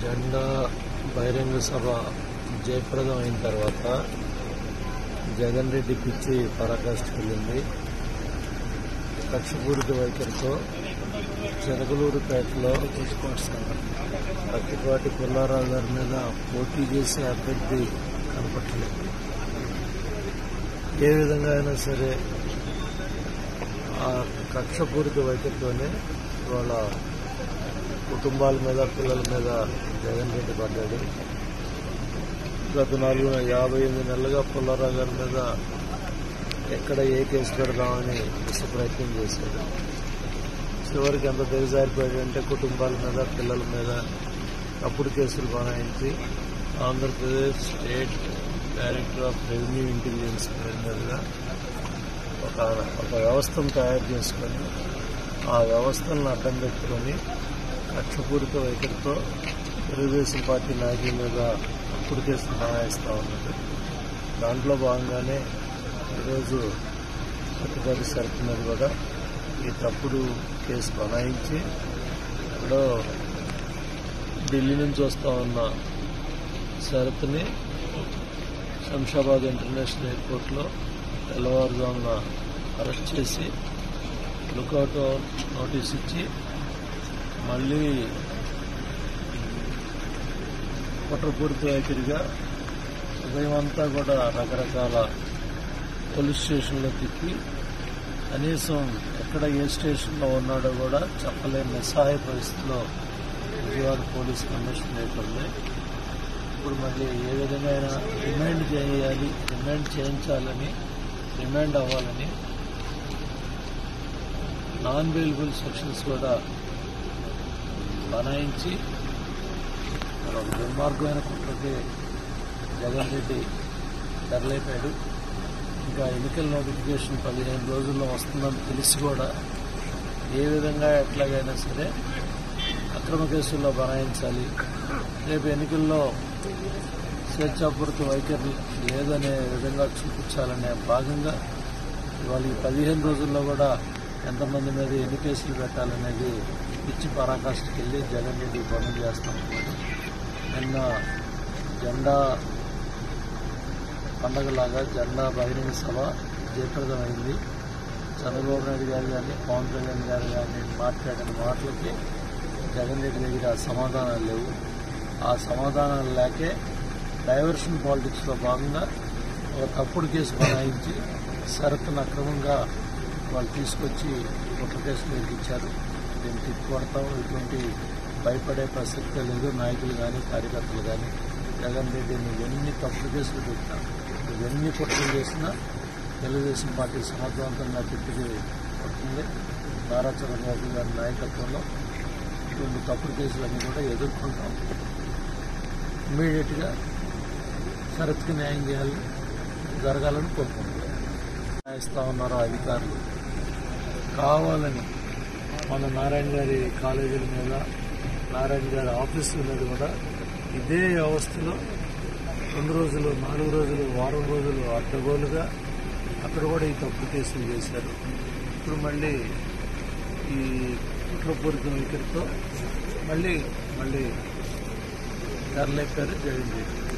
జెండా బహిరంగ సభ జయప్రదం అయిన తర్వాత జగన్ రెడ్డి పిచ్చి పరాకాష్ఠకి వెళ్ళింది. కక్షపూరిత వైఖరితో చెరగలూరుపేటలో పత్తిపాటి పుల్లారావు గారి మీద పోటీ చేసే అభ్యర్థి కనపట్టలేదు. ఏ విధంగా అయినా సరే ఆ కక్షపూరిత వైఖరితోనే వాళ్ళ కుటుంబాల మీద పిల్లల మీద జగన్ రెడ్డి పడ్డాడు. గత 58 నెలలుగా పుల్లారావు గారి మీద ఎక్కడ ఏ కేసు పెడదామని ప్రయత్నం చేశాడు. చివరికి ఎంత దిగజారిపోయాడంటే కుటుంబాల మీద పిల్లల మీద తప్పుడు కేసులు బనాయించి Andhra Pradesh state director of revenue intelligence మీదుగా ఒక వ్యవస్థను తయారు చేసుకొని ఆ వ్యవస్థలను అడ్డం పెట్టుకొని కక్షపూరిత వైఖరితో తెలుగుదేశం పార్టీ నాయకుల మీద తప్పుడు కేసులు బనాయిస్తూ ఉన్నారు. దాంట్లో భాగంగానే ఈరోజు పత్తిపాటి శరత్ మీద కూడా ఈ తప్పుడు కేసు బనాయించి ఇప్పుడు ఢిల్లీ నుంచి వస్తూ ఉన్న శరత్ని శంషాబాద్ ఇంటర్నేషనల్ ఎయిర్పోర్ట్లో తెల్లవారుజామున అరెస్ట్ చేసి లుకౌట్ నోటీస్ ఇచ్చి మళ్ళీ కుట్రపూరిత వైఖరిగా ఉదయం అంతా కూడా రకరకాల పోలీస్ స్టేషన్లో తిప్పి కనీసం ఎక్కడ ఏ స్టేషన్లో ఉన్నాడో కూడా చెప్పలేని నిస్సహాయ పరిస్థితిలో విజయవాడ పోలీస్ కమిషనర్ అయిపోయింది. ఇప్పుడు మళ్ళీ ఏ విధంగా రిమాండ్ చేయాలి, రిమాండ్ చేయించాలని, రిమాండ్ అవ్వాలని నాన్ బెయిలబుల్ సెక్షన్స్ కూడా బనాయించి ఒక దుర్మార్గమైన కుట్రకి జగన్ రెడ్డి తెరలేపాడు. ఇంకా ఎన్నికల నోటిఫికేషన్ 15 రోజుల్లో వస్తుందని తెలిసి కూడా ఏ విధంగా ఎట్లాగైనా సరే అక్రమ కేసుల్లో బనాయించాలి, రేపు ఎన్నికల్లో స్వేచ్ఛాపూరిత వైఖరి లేదనే విధంగా చూపించాలనే భాగంగా ఇవాళ ఈ 15 రోజుల్లో కూడా ఎంతమంది మీద ఎన్ని కేసులు పెట్టాలనేది పిచ్చి పరాకాష్ఠకి వెళ్ళి జగన్ రెడ్డి పనులు చేస్తాం. నిన్న జెండా పండగలాగా జెండా బహిరంగ సభ జయప్రదమైంది. చంద్రబాబు నాయుడు గారు కానీ పవన్ కళ్యాణ్ గారు కానీ మాట్లాడిన మాటలకి జగన్ రెడ్డి దగ్గర సమాధానాలు లేవు. ఆ సమాధానాలు లేకే డైవర్షన్ పాలిటిక్స్లో భాగంగా ఒక తప్పుడు కేసు బనాయించి శరత్ను అక్రమంగా వాళ్ళు తీసుకొచ్చి కుట్ర కేసులు ఎక్కించారు. దీన్ని తిప్పుకొడతాం, ఇటువంటి భయపడే ప్రసక్తే లేదు. నాయకులు కానీ కార్యకర్తలు కానీ జగన్ రెడ్డిని ఎన్ని తప్పుడు కేసులు పెట్టినా, ఎన్ని కుట్రలు చేసినా తెలుగుదేశం పార్టీ సమర్థవంతంగా తిప్పిది పడుతుంది. నారా చంద్రబాబు గారి నాయకత్వంలో ఇటువంటి తప్పుడు కేసులన్నీ కూడా ఎదుర్కొంటాం. ఇమ్మీడియట్గా శరత్కి న్యాయం చేయాలి, జరగాలని కోరుకుంటున్నారు. న్యాయిస్తా ఉన్నారు అధికారులు కావాలని మన నారాయణ గారి కాలేజీల మీద, నారాయణ గారి ఆఫీసుల మీద కూడా ఇదే వ్యవస్థలో 2 రోజులు, 4 రోజులు, వారం రోజులు అడ్డగోలుగా అక్కడ కూడా ఈ తప్పుడు కేసులు చేశారు. ఇప్పుడు మళ్ళీ ఈ కుట్రపూరిత వైఖరితో మళ్ళీ తెరలేపారు జగన్ రెడ్డి.